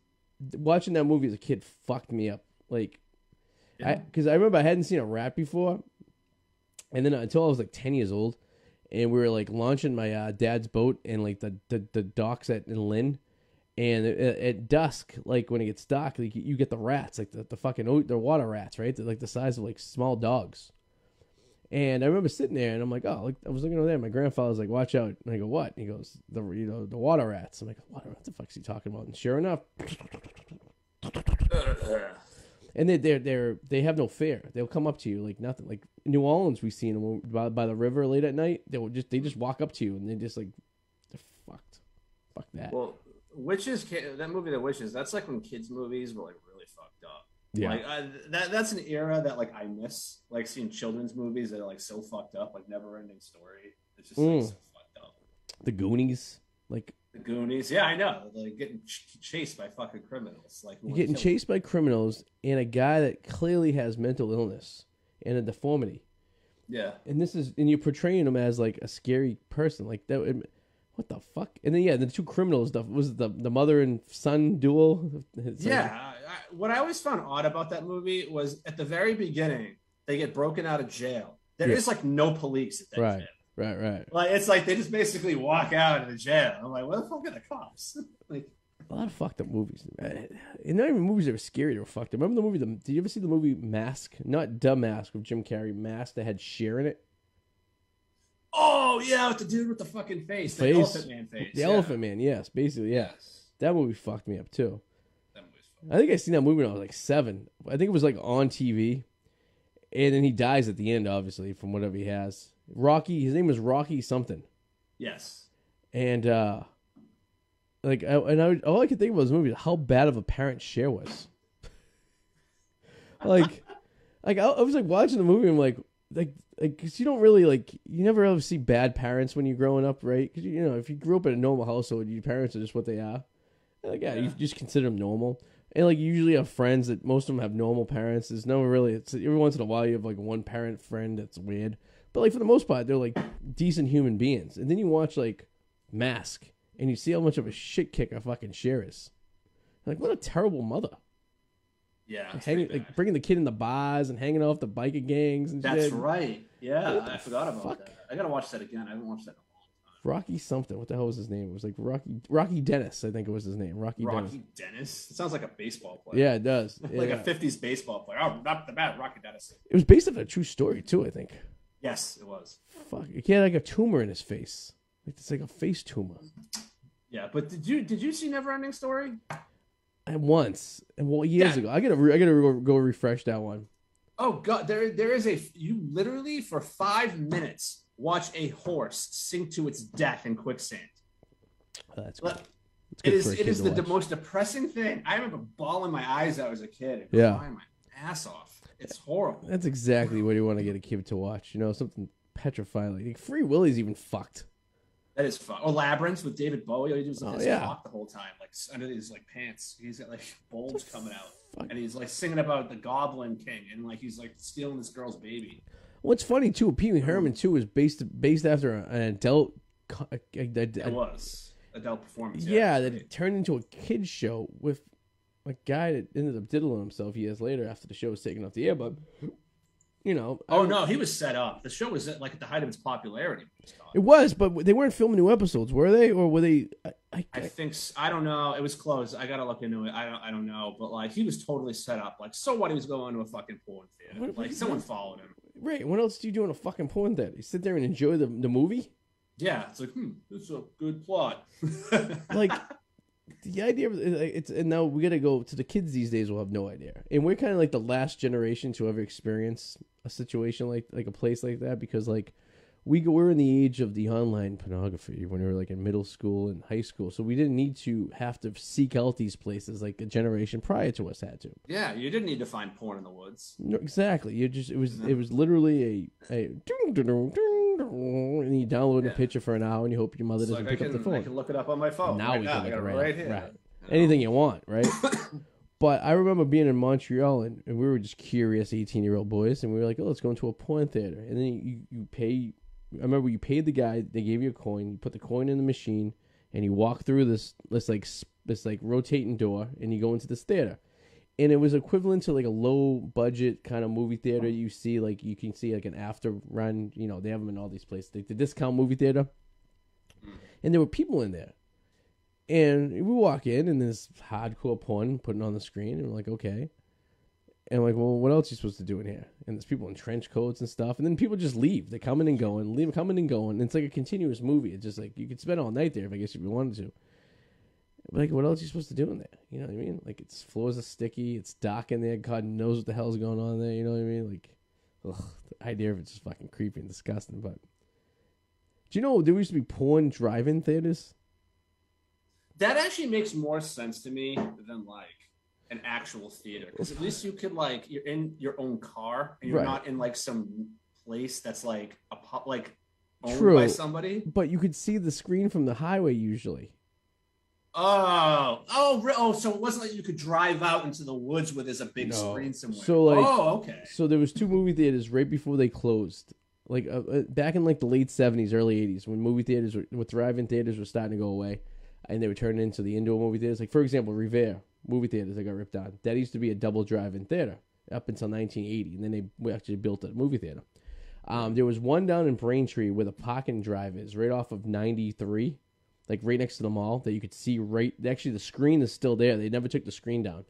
Speaker 1: Watching that movie as a kid fucked me up, like, because I remember I hadn't seen a rat before, and then until I was like 10 years old. And we were like launching my dad's boat in like the docks in Lynn, and at dusk, like when it gets dark, like you get the rats, like the fucking the water rats, right? They're like the size of like small dogs, And I remember sitting there, and I'm like, oh, like, I was looking over there. My grandfather's like, watch out. And I go, what? And he goes, the water rats. I'm like, what the fuck's he talking about? And sure enough, and they have no fear. They'll come up to you like nothing. Like in New Orleans, we seen them by the river late at night. They just walk up to you, and they just like, they're fucked. Fuck that.
Speaker 2: Well, Witches, that movie, The Witches, that's like when kids' movies were like really fucked up.
Speaker 1: Yeah.
Speaker 2: Like that's an era that like I miss, like seeing children's movies that are like so fucked up, like Never Ending Story. It's just like so fucked up.
Speaker 1: The Goonies, like
Speaker 2: The Goonies. Yeah, I know. Like getting chased by fucking criminals. Like
Speaker 1: you're getting chased by criminals and a guy that clearly has mental illness and a deformity.
Speaker 2: Yeah.
Speaker 1: And you're portraying him as like a scary person, like that. What the fuck? And then the two criminals stuff was the mother and son duel.
Speaker 2: What I always found odd about that movie was at the very beginning they get broken out of jail. There is like no police at that jail.
Speaker 1: Right.
Speaker 2: Like it's like they just basically walk out of the jail. I'm like, where the fuck are the cops? Like
Speaker 1: a lot of fucked up movies. And not even movies that were scary. They were fucked up. Remember the movie? Did you ever see the movie Mask? Not The Mask with Jim Carrey. Mask that had Cher in it.
Speaker 2: Oh yeah, with the dude with the fucking face, the Elephant Man face.
Speaker 1: The Elephant Man, yes, basically, yeah.
Speaker 2: Yes.
Speaker 1: That movie fucked me up too.
Speaker 2: That movie's fucked.
Speaker 1: I think I seen that movie when I was like 7. I think it was like on TV, and then he dies at the end, obviously from whatever he has. Rocky, his name was Rocky something.
Speaker 2: Yes.
Speaker 1: And all I could think about this movie is how bad of a parent Cher was. like I was like watching the movie, and I'm like, because you don't really you never ever see bad parents when you're growing up, right? Because you know if you grew up in a normal household, your parents are just what they are. You just consider them normal, and like you usually have friends that most of them have normal parents. There's no really. It's every once in a while you have like one parent friend that's weird, but like for the most part they're like decent human beings. And then you watch like Mask, and you see how much of a shit kick a fucking Cher is. Like what a terrible mother.
Speaker 2: Yeah,
Speaker 1: bringing the kid in the bars and hanging off the biker gangs and shit.
Speaker 2: That's right. Yeah, I forgot about that. I gotta watch that again. I haven't watched that in a long time.
Speaker 1: Rocky something. What the hell was his name? It was like Rocky Dennis. I think it was his name. Rocky
Speaker 2: Dennis. It sounds like a baseball player.
Speaker 1: Yeah, it does.
Speaker 2: Like a '50s baseball player. Oh, not the bad Rocky Dennis.
Speaker 1: It was based on a true story too. I think.
Speaker 2: Yes, it was.
Speaker 1: Fuck, he had like a tumor in his face. Like it's like a face tumor.
Speaker 2: Yeah, but did you see Never Ending Story?
Speaker 1: Once and years ago. I gotta go refresh that one.
Speaker 2: Oh god, there is you literally for 5 minutes watch a horse sink to its death in quicksand.
Speaker 1: Oh, that's good.
Speaker 2: It is the most depressing thing. I remember bawling my eyes out as a kid and crying my ass off. It's horrible.
Speaker 1: That's exactly what you want to get a kid to watch. You know, something petrifying. Like Free Willy's even fucked.
Speaker 2: That is fun. Or Labyrinth with David Bowie. All he does is talk the whole time, like under his like pants. He's got like bulbs coming out, and he's like singing about the Goblin King, and like he's like stealing this girl's baby.
Speaker 1: What's funny too, Pee Wee Herman too is based after an adult.
Speaker 2: It was adult performance.
Speaker 1: Yeah, that it turned into a kids show with a guy that ended up diddling himself years later after the show was taken off the air, but. You know.
Speaker 2: Oh no, he was set up. The show was like at the height of its popularity.
Speaker 1: It was, but they weren't filming new episodes, were they? Or were they?
Speaker 2: I think I don't know. It was closed. I gotta look into it. I don't know. But like he was totally set up. Like so, what he was going to a fucking porn theater. Someone followed him.
Speaker 1: Right. What else do you do in a fucking porn theater? You sit there and enjoy the movie.
Speaker 2: Yeah, it's like this is a good plot.
Speaker 1: Like. The idea of and now we gotta go to the kids these days will have no idea, and we're kind of like the last generation to ever experience a situation like a place like that, because like we're in the age of the online pornography when we were like in middle school and high school, so we didn't need to have to seek out these places like a generation prior to us had to.
Speaker 2: Yeah, you didn't need to find porn in the woods.
Speaker 1: No, exactly. It was literally a and you download a picture for an hour and you hope your mother doesn't pick up the phone.
Speaker 2: I can look it up on my phone.
Speaker 1: Now we can look it right
Speaker 2: here.
Speaker 1: Right. Anything you want, right? But I remember being in Montreal and we were just curious 18-year-old boys, and we were like, oh, let's go into a porn theater. And then you pay. I remember you paid the guy. They gave you a coin. You put the coin in the machine, and you walk through this rotating door, and you go into this theater. And it was equivalent to like a low budget kind of movie theater you see, like you can see like an After Run, you know, they have them in all these places, like the discount movie theater. And there were people in there. And we walk in and there's hardcore porn putting on the screen, and we're like, okay. And I'm like, well, what else are you supposed to do in here? And there's people in trench coats and stuff. And then people just leave. They come in and going, leave, coming and going. And it's like a continuous movie. It's just like, you could spend all night there, if I guess, if you wanted to. But like, what else are you supposed to do in there? You know what I mean? Like, its floors are sticky. It's dark in there. God knows what the hell's going on there. You know what I mean? Like, ugh, the idea of it's just fucking creepy and disgusting. But do you know there used to be porn drive-in theaters?
Speaker 2: That actually makes more sense to me than like an actual theater, because at least you could like, you're in your own car and you're not in like some place that's like like owned by somebody.
Speaker 1: But you could see the screen from the highway usually.
Speaker 2: So it wasn't like you could drive out into the woods where there's a big screen somewhere.
Speaker 1: So like,
Speaker 2: okay.
Speaker 1: So there was 2 movie theaters right before they closed, like back in like the late 70s, early 80s, when movie theaters with drive-in theaters were starting to go away, and they were turning into the indoor movie theaters. Like for example, Revere movie theaters that got ripped down. That used to be a double drive-in theater up until 1980, and then they actually built a movie theater. There was one down in Braintree where the parking drive is, right off of 93. Like right next to the mall, that you could see right. Actually, the screen is still there. They never took the screen down.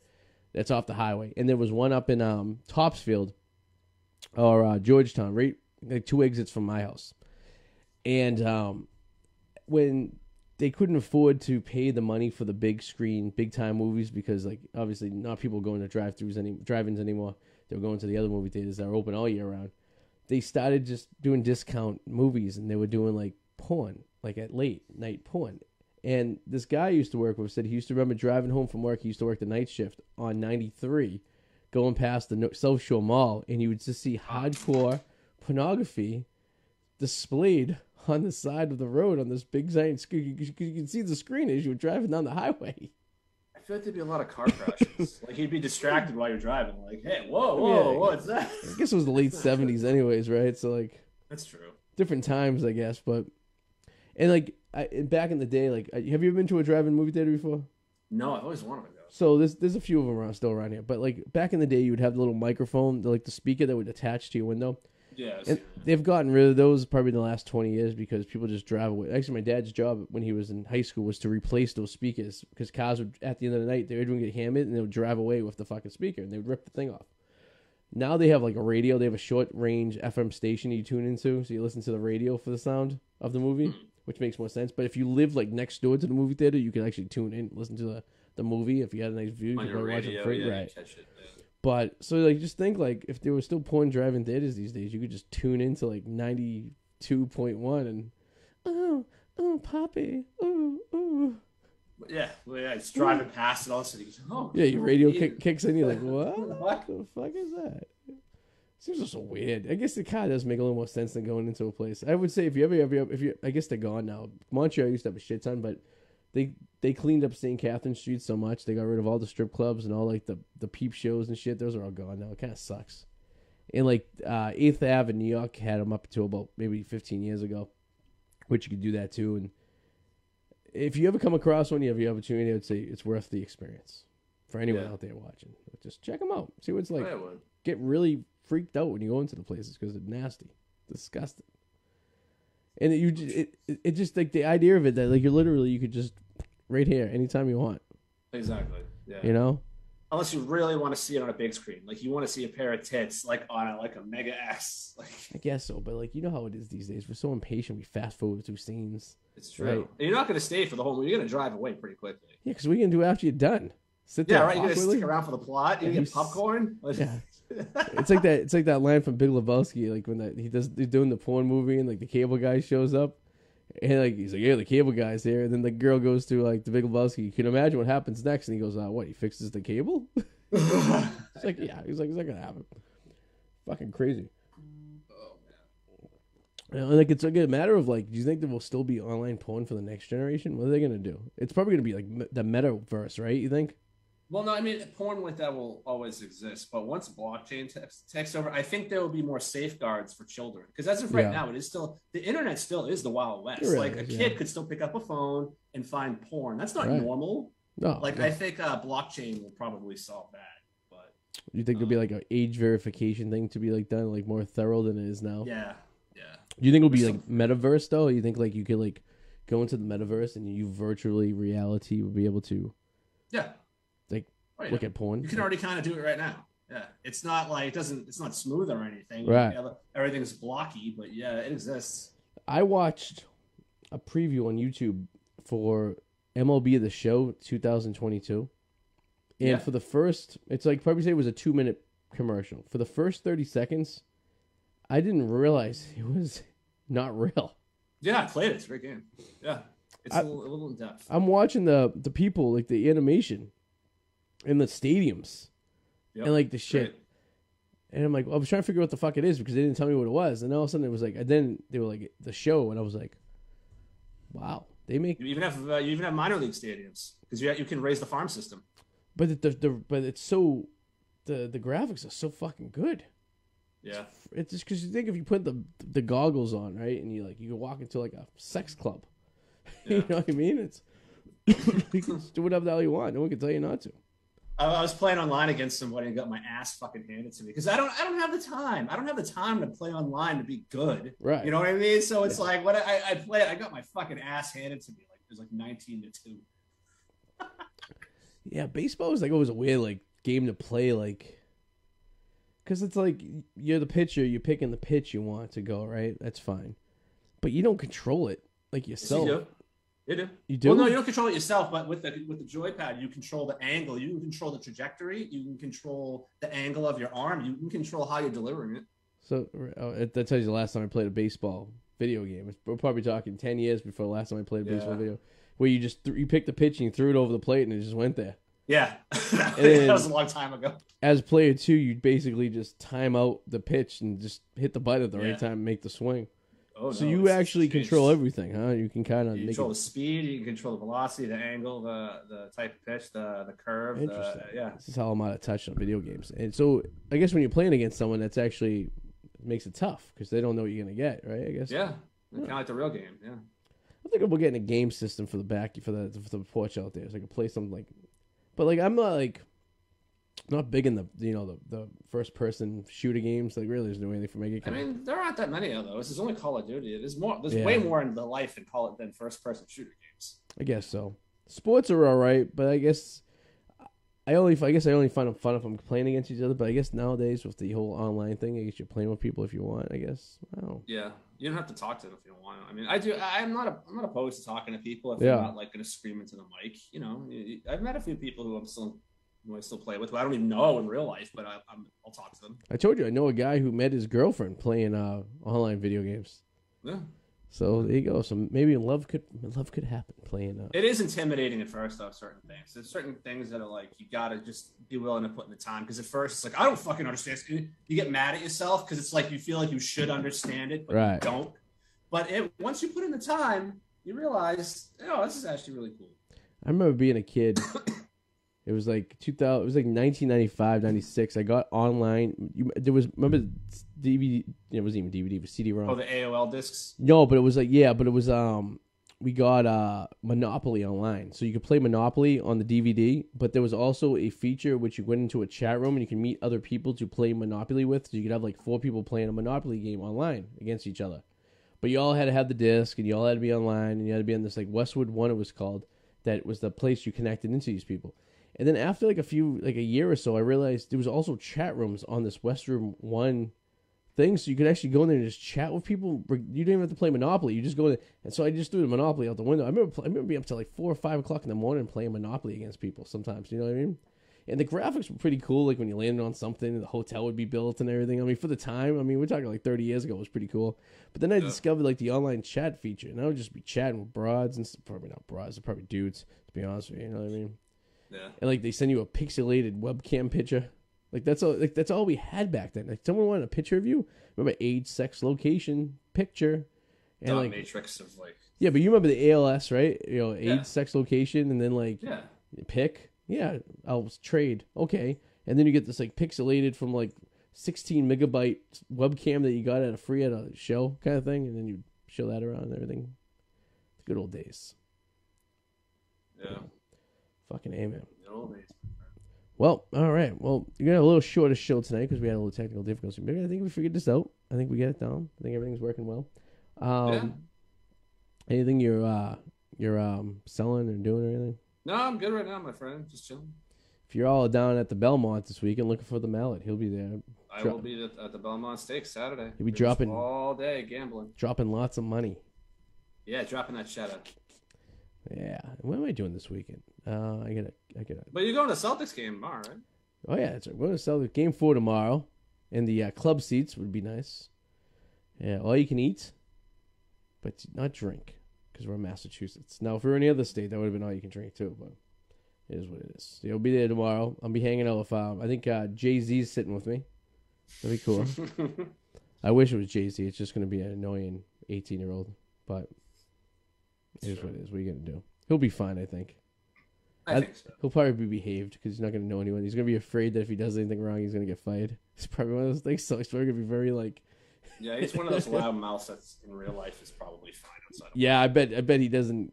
Speaker 1: That's off the highway. And there was one up in Topsfield or Georgetown, right, like 2 exits from my house. And when they couldn't afford to pay the money for the big screen, big time movies, because like obviously not people going to drive-ins anymore. They were going to the other movie theaters that are open all year round. They started just doing discount movies, and they were doing like porn. Like at late night porn. And this guy I used to work with said he used to remember driving home from work. He used to work the night shift on 93, going past the South Shore Mall, and you would just see hardcore pornography displayed on the side of the road on this big giant screen. You can see the screen as you were driving down the highway.
Speaker 2: I feel like there'd be a lot of car crashes. Like you'd be distracted while you're driving. Like, hey, whoa, what's that?
Speaker 1: I guess it was the late 70s anyways, right? So like,
Speaker 2: that's true.
Speaker 1: Different times, I guess, but... And like back in the day, like have you ever been to a drive-in movie theater before?
Speaker 2: No, I've always wanted to go.
Speaker 1: So there's a few of them still around here, but like back in the day, you would have the little microphone, like the speaker that would attach to your window.
Speaker 2: Yeah.
Speaker 1: And they've gotten rid of those probably in the last 20 years because people just drive away. Actually, my dad's job when he was in high school was to replace those speakers because cars would, at the end of the night, they would get hammered and they would drive away with the fucking speaker and they would rip the thing off. Now they have like a radio. They have a short range FM station you tune into, so you listen to the radio for the sound of the movie. Which makes more sense. But if you live like next door to the movie theater, you can actually tune in, listen to the movie. If you had a nice view, you could watch it free. Right.
Speaker 2: Catch it, yeah.
Speaker 1: But so like, just think like if there were still porn drive-in theaters these days, you could just tune into like 92.1 and oh, Poppy, ooh.
Speaker 2: Yeah, it's driving past it all of a sudden.
Speaker 1: Yeah, your radio kicks in. You're like, what the fuck is that? Seems just so weird. I guess the car does make a little more sense than going into a place. I would say if you I guess they're gone now. Montreal used to have a shit ton, but they cleaned up St. Catherine Street so much they got rid of all the strip clubs and all like the peep shows and shit. Those are all gone now. It kind of sucks. And like 8th Ave in New York had them up until about maybe 15 years ago, which you could do that too. And if you ever come across one, you have the opportunity, I would say it's worth the experience for anyone out there watching. Just check them out, see what it's like. Get really freaked out when you go into the places because they're nasty, disgusting, and it just like the idea of it that like you could just right here anytime you want.
Speaker 2: Exactly. Yeah.
Speaker 1: You know,
Speaker 2: unless you really want to see it on a big screen, like you want to see a pair of tits like on a Mega X. Like
Speaker 1: I guess so, but like you know how it is these days. We're so impatient. We fast forward through scenes.
Speaker 2: It's true. Right? And you're not going to stay for the whole movie. You're going to drive away pretty quickly.
Speaker 1: Yeah, because what are you going to do after you're done? Sit there.
Speaker 2: Yeah, right. You're going to stick around for the plot. You get popcorn.
Speaker 1: Yeah. It's like that line from Big Lebowski, like when he's doing the porn movie and like the cable guy shows up, and like he's like, yeah, the cable guy's here, and then the girl goes to like the Big Lebowski. You can imagine what happens next, and he goes, what? He fixes the cable? It's like, yeah, he's like, is that gonna happen? Fucking crazy.
Speaker 2: Oh man.
Speaker 1: And like it's like a matter of like, do you think there will still be online porn for the next generation? What are they gonna do? It's probably gonna be like the metaverse, right? You think?
Speaker 2: Well, no, I mean, porn like that will always exist. But once blockchain takes over, I think there will be more safeguards for children. Because as of right now, it is still, the internet still is the Wild West.
Speaker 1: Really
Speaker 2: like a kid could still pick up a phone and find porn. That's not normal.
Speaker 1: No.
Speaker 2: Like, I think blockchain will probably solve that. But
Speaker 1: you think there'll be like an age verification thing to be like done like more thorough than it is now?
Speaker 2: Yeah.
Speaker 1: Do you think it'll be like metaverse though? You think like you could like go into the metaverse and you virtually reality would be able to
Speaker 2: like
Speaker 1: look at porn?
Speaker 2: You can already kind of do it right now. Yeah. It's not like it's not smooth or anything.
Speaker 1: Right.
Speaker 2: Everything's blocky, but yeah, it exists.
Speaker 1: I watched a preview on YouTube for MLB The Show 2022. And
Speaker 2: Yeah.
Speaker 1: for the first, it's like probably say it was a 2-minute commercial. For the first 30 seconds, I didn't realize it was not real.
Speaker 2: Yeah, I played it. It's a great game. Yeah. It's a little in depth.
Speaker 1: I'm watching the people, like the animation in the stadiums
Speaker 2: Yep.
Speaker 1: and like the shit.
Speaker 2: Great.
Speaker 1: And I'm like, I was trying to figure out what the fuck it is because they didn't tell me what it was. And all of a sudden it was like, and then they were like, the show. And I was like, wow, they make.
Speaker 2: You even have minor league stadiums because you can raise the farm system.
Speaker 1: But but it's so, the graphics are so fucking good.
Speaker 2: Yeah.
Speaker 1: It's just because you think if you put the goggles on, right, and you can walk into like a sex club.
Speaker 2: Yeah.
Speaker 1: You know what I mean? It's you can do whatever the hell you want. No one can tell you not to.
Speaker 2: I was playing online against somebody and got my ass fucking handed to me because I don't have the time. I don't have the time to play online to be good.
Speaker 1: Right.
Speaker 2: You know what I mean? So it's like what I play. I got my fucking ass handed to me. Like it was like 19-2.
Speaker 1: Yeah, baseball is like always a weird like game to play, like, because it's like you're the pitcher, you're picking the pitch you want to go, right? That's fine, but you don't control it like yourself.
Speaker 2: Yes, you do.
Speaker 1: You do?
Speaker 2: Well, no, you don't control it yourself, but with the joypad, you control the angle, you can control the trajectory, you can control the angle of your arm, you can control how you're delivering it.
Speaker 1: So that tells you the last time I played a baseball video game. We're probably talking 10 years before the last time I played a baseball video, where you just you picked the pitch and you threw it over the plate and it just went there.
Speaker 2: Yeah, that was a long time ago.
Speaker 1: As player 2, you basically just time out the pitch and just hit the button at the right time and make the swing.
Speaker 2: Oh,
Speaker 1: so
Speaker 2: no,
Speaker 1: you actually control everything, huh? You can kind of
Speaker 2: control the speed, you can control the velocity, the angle, the type of pitch, the curve.
Speaker 1: Interesting.
Speaker 2: Yeah,
Speaker 1: this is how I'm out of touch on video games. And so I guess when you're playing against someone, that's actually makes it tough because they don't know what you're gonna get, right? I guess.
Speaker 2: Yeah, kind of like the real game. Yeah.
Speaker 1: I think we're getting a game system for the back for the porch out there, so I can play something like. But like I'm not big in the first person shooter games. Like really, there's no anything for making.
Speaker 2: I mean, there aren't that many of those. There's only Call of Duty. There's way more in the life than first person shooter games.
Speaker 1: I guess so. Sports are all right, but I guess I only find them fun if I'm playing against each other. But I guess nowadays with the whole online thing, I guess you're playing with people if you want. I guess. I don't know.
Speaker 2: Yeah, you don't have to talk to them if you don't want to. I mean, I do. I'm not opposed to talking to people if they're not like going to scream into the mic. You know, I've met a few people who I still play with, who I don't even know in real life, but I'll talk to them.
Speaker 1: I told you I know a guy who met his girlfriend playing online video games.
Speaker 2: Yeah.
Speaker 1: So there you go. So maybe love could happen playing.
Speaker 2: It is intimidating at first, though. Certain things. There's certain things that are like you gotta just be willing to put in the time. Because at first it's like I don't fucking understand. You get mad at yourself because it's like you feel like you should understand it, but you don't. But once you put in the time, you realize, oh, this is actually really cool.
Speaker 1: I remember being a kid. It was like 2000. It was like 1995, 96. I got online. Remember DVD? It wasn't even DVD. It was CD-ROM.
Speaker 2: Oh, the AOL discs.
Speaker 1: No, but it was we got Monopoly online, so you could play Monopoly on the DVD. But there was also a feature which you went into a chat room and you can meet other people to play Monopoly with. So you could have like 4 people playing a Monopoly game online against each other. But you all had to have the disc and you all had to be online and you had to be on this like Westwood One. It was called. That was the place you connected into these people. And then after like a year or so, I realized there was also chat rooms on this Westwood One thing, so you could actually go in there and just chat with people. You didn't even have to play Monopoly. You just go in there. And so I just threw the Monopoly out the window. I remember being up till like 4 or 5 o'clock in the morning playing Monopoly against people sometimes. You know what I mean? And the graphics were pretty cool. Like when you landed on something, the hotel would be built and everything. I mean, for the time, we're talking like 30 years ago. It was pretty cool. But then I discovered like the online chat feature, and I would just be chatting with broads and probably not broads, they're probably dudes. To be honest with you, you know what I mean?
Speaker 2: Yeah.
Speaker 1: And like they send you a pixelated webcam picture. Like that's all we had back then. Like someone wanted a picture of you. Remember age, sex, location, picture, and like
Speaker 2: matrix of like.
Speaker 1: Yeah, but you remember the ALS, right? You know, age, sex, location, and then like pick. Yeah, I'll trade. Okay, and then you get this like pixelated from like 16 megabyte webcam that you got at a show kind of thing, and then you show that around and everything. The good old days.
Speaker 2: Yeah.
Speaker 1: Fucking A, man.
Speaker 2: Good old days.
Speaker 1: Well, all right. Well, you're going to have a little shorter show tonight because we had a little technical difficulty. Maybe I think we figured this out. I think we get it down. I think everything's working well. Anything you're selling or doing or anything?
Speaker 2: No, I'm good right now, my friend. Just chilling.
Speaker 1: if you're all down at the Belmont this weekend looking for the mallet, he'll be there.
Speaker 2: I will be at the Belmont Stakes Saturday.
Speaker 1: He'll be dropping
Speaker 2: all day gambling.
Speaker 1: Dropping lots of money.
Speaker 2: Yeah, dropping that cheddar.
Speaker 1: Yeah. What am I doing this weekend? I gotta.
Speaker 2: But you're going to Celtics game tomorrow, right?
Speaker 1: Oh yeah, that's right. We're going to sell the game 4 tomorrow, and the club seats would be nice. Yeah, all you can eat, but not drink, because we're in Massachusetts. Now, if we were in any other state, that would have been all you can drink too. But it is what it is. So you'll be there tomorrow. I'll be hanging out with. I think Jay-Z's sitting with me. That'd be cool. I wish it was Jay-Z. It's just going to be an annoying 18-year-old, but it is what it is. What are you going to do? He'll be fine, I think.
Speaker 2: I think so.
Speaker 1: He'll probably be behaved because he's not going to know anyone. He's going to be afraid that if he does anything wrong, he's going to get fired. It's probably one of those things. So he's probably going to be very like.
Speaker 2: Yeah, he's one of those loud mouths that's in real life is probably fine outside.
Speaker 1: Yeah, I bet he doesn't.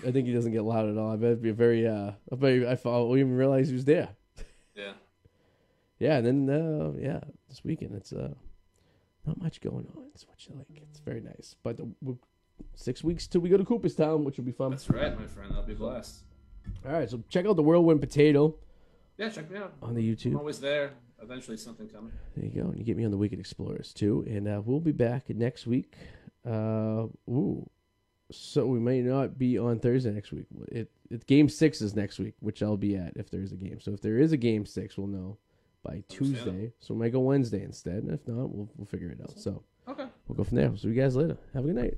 Speaker 1: I think he doesn't get loud at all. I bet it'd be a very. I won't even realize he was there.
Speaker 2: Yeah.
Speaker 1: Yeah, and then this weekend it's not much going on. It's what you like. It's very nice, but 6 weeks till we go to Cooperstown, which will be fun.
Speaker 2: That's right, my friend. I'll be blessed.
Speaker 1: All right, so check out the Whirlwind Potato.
Speaker 2: Yeah, check me out
Speaker 1: on the YouTube.
Speaker 2: I'm always there. Eventually, something coming.
Speaker 1: There you go, and you get me on the Wicked Explorers too, and we'll be back next week. So we may not be on Thursday next week. It Game 6 is next week, which I'll be at if there is a game. So if there is a Game 6, we'll know by Tuesday. So we might go Wednesday instead, and if not, we'll figure it out. So
Speaker 2: okay,
Speaker 1: we'll go from there. So see you guys later. Have a good night.